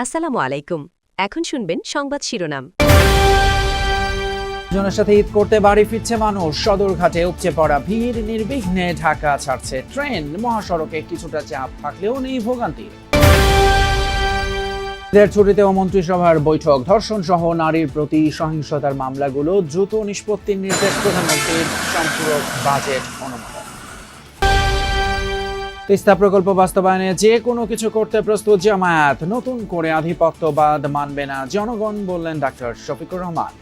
আসসালামু আলাইকুম। এখন শুনবেন সংবাদ শিরোনাম। জনের সাথে ঈদ করতে বাড়ি ফিরছে মানুষ, সদরঘাটে উপচে পড়া ভিড়, নির্বিঘ্নে ঢাকা ছাড়ছে ট্রেন, মহাসড়কে কিছুটা চাপ থাকলেও নেই ভোগান্তি। ঈদের ছুটিতেও মন্ত্রিসভার বৈঠক, ধর্ষণ সহ নারীর প্রতি সহিংসতার মামলাগুলো দ্রুত নিষ্পত্তির নির্দেশ প্রধানমন্ত্রীর, সম্পূরক বাজেট অনুমোদন। তিস্তা প্রকল্প বাস্তবায়নে যে কোনো কিছু করতে প্রস্তুত জামায়াত, নতুন করে আধিপত্যবাদ মানবে না জনগণ, বললেন ডাক্তার শফিকুর রহমান।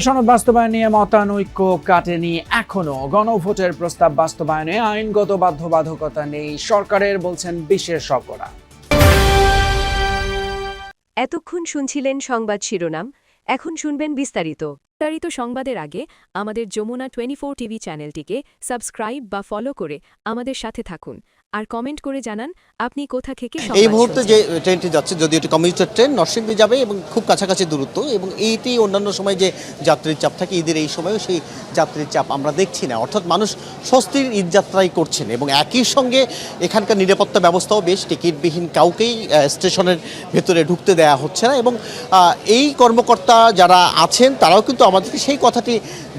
সনদ বাস্তবায়ন নিয়ে মতানৈক্য কাটেনি এখনো, গণভোটের প্রস্তাব বাস্তবায়নে আইনগত বাধ্যবাধকতা নেই সরকারের, বলছেন বিশেষজ্ঞরা। এতক্ষণ শুনছিলেন সংবাদ শিরোনাম, এখন শুনবেন বিস্তারিত সংবাদের আগে আমাদের যমুনা 24 টিভি চ্যানেলটিকে সাবস্ক্রাইব বা ফলো করে আমাদের সাথে থাকুন আর কমেন্ট করে জানান আপনি কোথা থেকে এই মুহূর্তে যে ট্রেনটি যাচ্ছে, যদি এটি কমিউটার ট্রেন, নরসিংদী যাবে এবং খুব কাছাকাছি দূরত্ব, এবং এইটি অন্যান্য সময় যে যাত্রীর চাপ থাকে, ঈদের এই সময়ও সেই যাত্রীর চাপ আমরা দেখছি না। অর্থাৎ মানুষ স্বস্তির ঈদ যাত্রাই করছেন এবং একই সঙ্গে এখানকার নিরাপত্তা ব্যবস্থাও বেশ, টিকিটবিহীন কাউকেই স্টেশনের ভেতরে ঢুকতে দেওয়া হচ্ছে না। এবং এই কর্মকর্তা যারা আছেন তারাও কিন্তু আমাদেরকে সেই কথাটি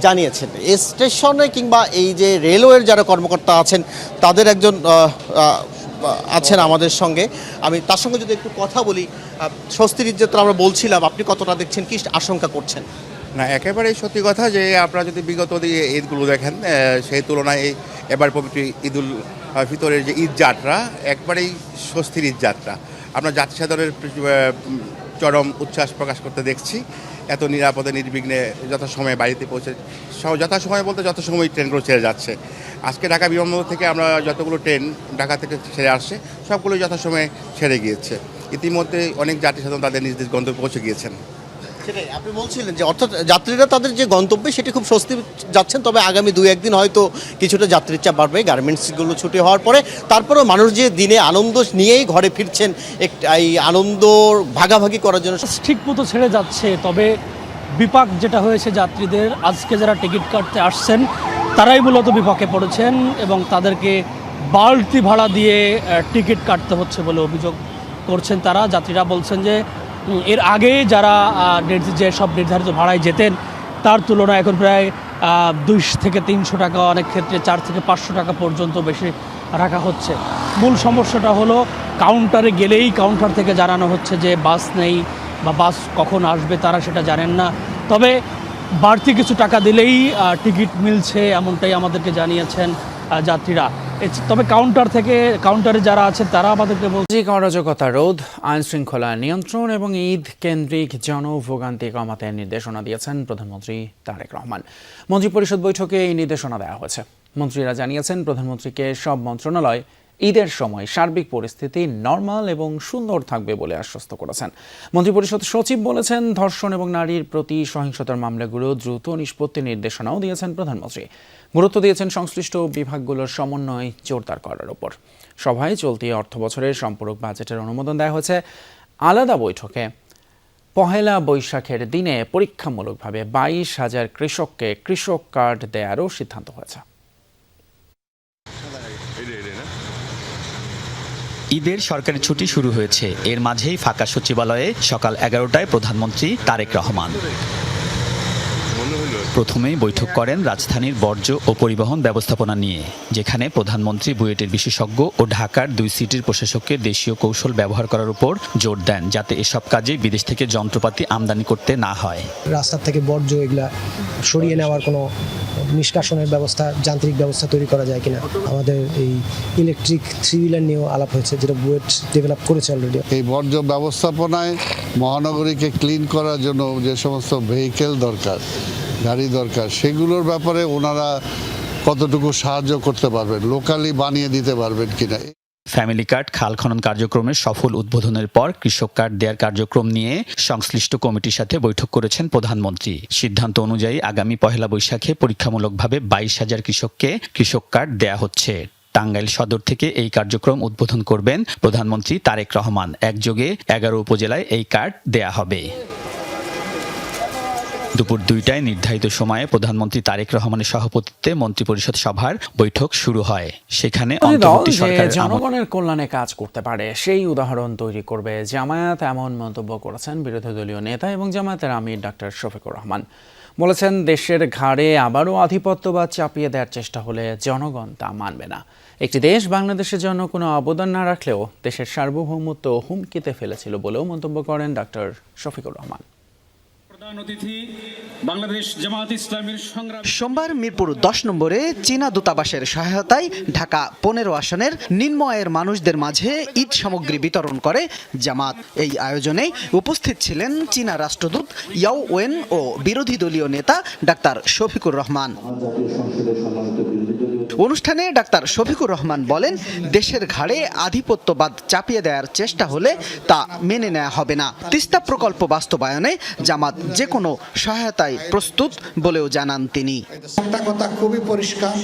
জানিয়েছেন। স্টেশনে কিংবা এই যে রেলওয়ের যারা কর্মকর্তা আছেন তাদের একজন আছেন আমাদের সঙ্গে, আমি তার সঙ্গে যদি একটু কথা বলি। স্বস্তির ঈদ যাত্রা আমরা বলছিলাম, আপনি কতটা দেখছেন, কি আশঙ্কা করছেন? না, একেবারেই সত্যি কথা যে আপনারা যদি বিগত ঈদগুলো দেখেন, সেই তুলনায় এবার পবিত্র ঈদুল ফিতরের যে ঈদ যাত্রা একবারেই স্বস্তির ঈদ যাত্রা। আমরা জাতি সাধারণের চরম উচ্ছ্বাস প্রকাশ করতে দেখছি। এত নিরাপদে নির্বিঘ্নে যথাসময়ে বাড়িতে পৌঁছে, যথাসময় বলতে যথাসময় ট্রেনগুলো ছেড়ে যাচ্ছে। আজকে ঢাকা বিমানবন্দর থেকে আমরা যতগুলো ট্রেন ঢাকা থেকে ছেড়ে আসছে সবগুলো যথাসময়ে ছেড়ে গিয়েছে। ইতিমধ্যে অনেক যাত্রী সাধারণ তাদের নিজ নিজ গন্তব্যে পৌঁছে গিয়েছেন। সেটাই আপনি বলছিলেন যে অর্থাৎ যাত্রীরা তাদের যে গন্তব্যে সেটি খুব স্বস্তি যাচ্ছেন, তবে আগামী 2-1 দিন হয়তো কিছুটা যাত্রীর চাপ বাড়বে গার্মেন্টসগুলো ছুটি হওয়ার পরে। তারপরেও মানুষ যে দিনে আনন্দ নিয়েই ঘরে ফিরছেন, এই আনন্দ ভাগাভাগি করার জন্য ঠিক মতো ছেড়ে যাচ্ছে। তবে বিপাক যেটা হয়েছে যাত্রীদের, আজকে যারা টিকিট কাটতে আসছেন তারাই মূলত বিপাকে পড়েছেন এবং তাদেরকে বাড়তি ভাড়া দিয়ে টিকিট কাটতে হচ্ছে বলে অভিযোগ করছেন তারা। যাত্রীরা বলছেন যে এর আগে যারা যেসব নির্ধারিত ভাড়ায় যেতেন তার তুলনায় এখন প্রায় 200 থেকে 300 টাকা, অনেক ক্ষেত্রে 4 থেকে 500 টাকা পর্যন্ত বেশি রাখা হচ্ছে। মূল সমস্যাটা হলো কাউন্টারে গেলেই কাউন্টার থেকে জানানো হচ্ছে যে বাস নেই বা বাস কখন আসবে তারা সেটা জানেন না। তবে বাড়তি কিছু টাকা দিলেই টিকিট মিলছে, এমনটাই আমাদেরকে জানিয়েছেন যাত্রীরা। তবে কাউন্টারে যারা আছেন তারা আমাদেরকে বলছেন অরাজকতা রোধ, আইন শৃঙ্খলা নিয়ন্ত্রণ এবং ঈদ কেন্দ্রিক জনভোগান্তি কমাতে নির্দেশনা দিয়েছেন প্রধানমন্ত্রী তারেক রহমান। মন্ত্রিপরিষদ বৈঠকে এই নির্দেশনা দেওয়া হয়েছে। মন্ত্রীরা জানিয়েছেন প্রধানমন্ত্রীকে সব মন্ত্রণালয় ঈদের সময় সার্বিক পরিস্থিতি নরমাল এবং সুন্দর থাকবে বলে আশ্বস্ত করেছেন। মন্ত্রিপরিষদ সচিব বলেছেন ধর্ষণ এবং নারীর প্রতি সহিংসতার মামলাগুলো দ্রুত নিষ্পত্তির নির্দেশনাও দিয়েছেন প্রধানমন্ত্রী। গুরুত্ব দিয়েছেন সংশ্লিষ্ট বিভাগগুলোর সমন্বয় জোরদার করার উপর। সভায় চলতি অর্থ বছরের সম্পূরক বাজেটের অনুমোদন দেওয়া হয়েছে। আলাদা বৈঠকে পহেলা বৈশাখের দিনে পরীক্ষামূলকভাবে 22,000 কৃষককে কৃষক কার্ড দেওয়ারও সিদ্ধান্ত হয়েছে। ঈদের সরকারি ছুটি শুরু হয়েছে, এর মাঝেই ফাঁকা সচিবালয়ে সকাল 11টায় প্রধানমন্ত্রী তারেক রহমান। প্রথমেই বৈঠক করেন রাজধানীর বর্জ্য ও পরিবহন ব্যবস্থাপনা নিয়ে, যেখানে প্রধানমন্ত্রী বুয়েটের বিশেষজ্ঞ ও ঢাকার 2 সিটির প্রশাসককে দেশীয় কৌশল ব্যবহার করার উপর জোর দেন, যাতে এসব কাজে বিদেশ থেকে যন্ত্রপাতি আমদানি করতে না হয়। রাস্তার থেকে বর্জ্য এগুলা সরিয়ে নেওয়ার কোনো নিষ্কাশনের ব্যবস্থা, যান্ত্রিক ব্যবস্থা তৈরি করা যায় কিনা। আমাদের এই ইলেকট্রিক 3 হুইলার নিয়েও আলাপ হয়েছে, যেটা বুয়েট ডেভেলপ করেছে অলরেডি। এই বর্জ্য ব্যবস্থাপনায় মহানগরীকে ক্লিন করার জন্য যে সমস্ত ভেহিকেল দরকার, গাড়ি দরকার, সেগুলোর ব্যাপারে ওনারা কতটুকু সাহায্য করতে পারবেন, লোকালি বানিয়ে দিতে পারবেন কিনা। ফ্যামিলি কার্ড খাল খনন কার্যক্রমের সফল উদ্বোধনের পর কৃষক কার্ড দেওয়ার কার্যক্রম নিয়ে সংশ্লিষ্ট কমিটির সাথে বৈঠক করেছেন প্রধানমন্ত্রী। সিদ্ধান্ত অনুযায়ী আগামী পহেলা বৈশাখে পরীক্ষামূলকভাবে 22,000 কৃষককে কৃষক কার্ড দেয়া হচ্ছে। টাঙ্গাইল সদর থেকে এই কার্যক্রম উদ্বোধন করবেন প্রধানমন্ত্রী তারেক রহমান। একযোগে 11 উপজেলায় এই কার্ড দেয়া হবে। দুপুর 2টায় নির্ধারিত সময়ে প্রধানমন্ত্রী তারেক রহমানের সভাপতিত্বে মন্ত্রিপরিষদ সভার বৈঠক শুরু হয়। সেখানে দল অন্তর্বর্তী যে সরকারের জনগণের কল্যাণে কাজ করতে পারে সেই উদাহরণ তৈরি করবে জামায়াত, এমন মন্তব্য করেছেন বিরোধী দলীয় নেতা এবং জামায়াতের আমির ডাক্তার শফিকুর রহমান। বলেছেন, দেশের ঘাড়ে আবারও আধিপত্যবাদ চাপিয়ে দেওয়ার চেষ্টা হলে জনগণ তা মানবে না। একটি দেশ বাংলাদেশের জন্য কোনো অবদান না রাখলেও দেশের সার্বভৌমত্ব হুমকিতে ফেলেছিল বলেও মন্তব্য করেন ডাক্তার শফিকুর রহমান। সোমবার মিরপুর 10 নম্বরে চীনা দূতাবাসের সহায়তায় ঢাকা 15 আসনের নিম্ন আয়ের মানুষদের মাঝে ঈদ সামগ্রী বিতরণ করে জামাত। এই আয়োজনে উপস্থিত ছিলেন চীনা রাষ্ট্রদূত ইয়াও ওয়েন ও বিরোধী দলীয় নেতা ডাক্তার শফিকুর রহমান। অনুষ্ঠানে ডাক্তার শফিকুর রহমান বলেন, দেশের ঘাড়ে আধিপত্যবাদ চাপিয়ে দেওয়ার চেষ্টা হলে তা মেনে নেওয়া হবে না। তিস্তা প্রকল্প বাস্তবায়নে জামাত যে কোনো সহায়তায় প্রস্তুত বলেও জানান তিনি। একটা কথা খুবই পরিষ্কার,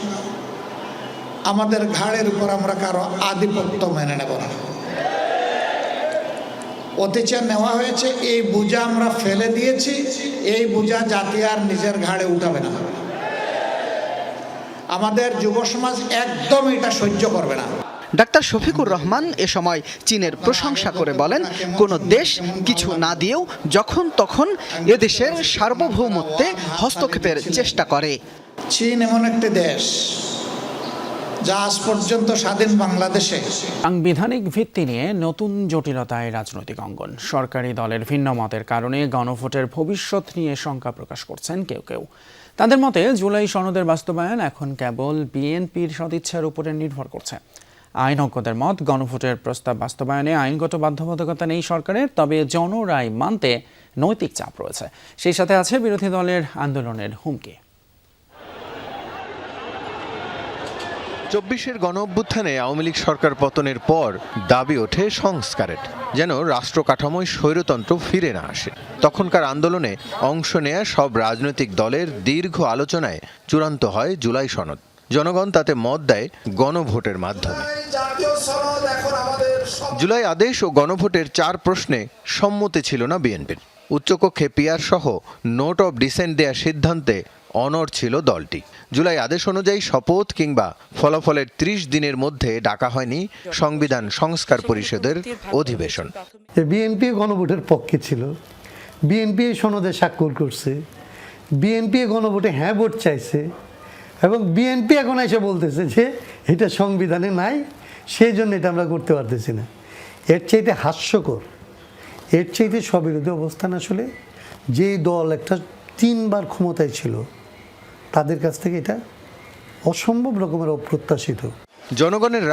আমাদের ঘাড়ের উপর আমরা কারো আধিপত্য মেনে নেব না। অতিচে নেওয়া হয়েছে, এই বোঝা আমরা ফেলে দিয়েছি, এই বোঝা জাতি আর নিজের ঘাড়ে উঠাবে না। আমাদের যুব সমাজ একদম এটা সহ্য করবে না। ডাক্তার শফিকুর রহমান এ সময় চীনের প্রশংসা করে বলেন, কোনো দেশ কিছু না দিয়েও যখন তখন এদেশের সার্বভৌমত্বে হস্তক্ষেপের চেষ্টা করে। চীন এমন একটি দেশ যা আজ পর্যন্ত স্বাধীন বাংলাদেশে সাংবিধানিক ভিত্তি নিয়ে নতুন জটিলতায় রাজনৈতিক অঙ্গন। সরকারি দলের ভিন্ন মতের কারণে গণভোটের ভবিষ্যৎ নিয়ে শঙ্কা প্রকাশ করছেন কেউ কেউ। তাদের মতে, জুলাই সনদের বাস্তবায়ন এখন কেবল বিএনপির সদিচ্ছার উপরে নির্ভর করছে। আইনজ্ঞদের মত, গণভোটের প্রস্তাব বাস্তবায়নে আইনগত বাধ্যবাধকতা নেই সরকারের, তবে জনরায় মানতে নৈতিক চাপ রয়েছে। সেই সাথে আছে বিরোধী দলের আন্দোলনের হুমকি। 24-এর গণঅভ্যুত্থানে আওয়ামী লীগ সরকার পতনের পর দাবি ওঠে সংস্কারের, যেন রাষ্ট্র কাঠামোয় স্বৈরতন্ত্র ফিরে না আসে। তখনকার আন্দোলনে অংশ নেয়া সব রাজনৈতিক দলের দীর্ঘ আলোচনায় চূড়ান্ত হয় জুলাই সনদ। জনগণ তাতে মত দেয় গণভোটের মাধ্যমে। জুলাই আদেশ ও গণভোটের 4 প্রশ্নে সম্মতি ছিল না বিএনপির। উচ্চকক্ষে পিআর সহ নোট অব ডিসেন্ট দেওয়ার সিদ্ধান্তে অনড় ছিল দলটি। জুলাই আদেশ অনুযায়ী শপথ কিংবা ফলাফলের 30 দিনের মধ্যে ডাকা হয়নি সংবিধান সংস্কার পরিষদের অধিবেশন। বিএনপি গণভোটের পক্ষে ছিল, বিএনপি সনদে স্বাক্ষর করছে, বিএনপি গণভোটে হ্যাঁ ভোট চাইছে, এবং বিএনপি এখন এসে বলতেছে যে এটা সংবিধানে নাই, সেই জন্য এটা আমরা করতে পারতেছি না। এর চাইতে হাস্যকর, এর চাইতে স্ববিরোধী অবস্থান আসলে যেই দল একটা 3 বার ক্ষমতায় ছিল তাদের কাছ থেকে এটা অসম্ভব রকমের অপ্রত্যাশিত। জনগণের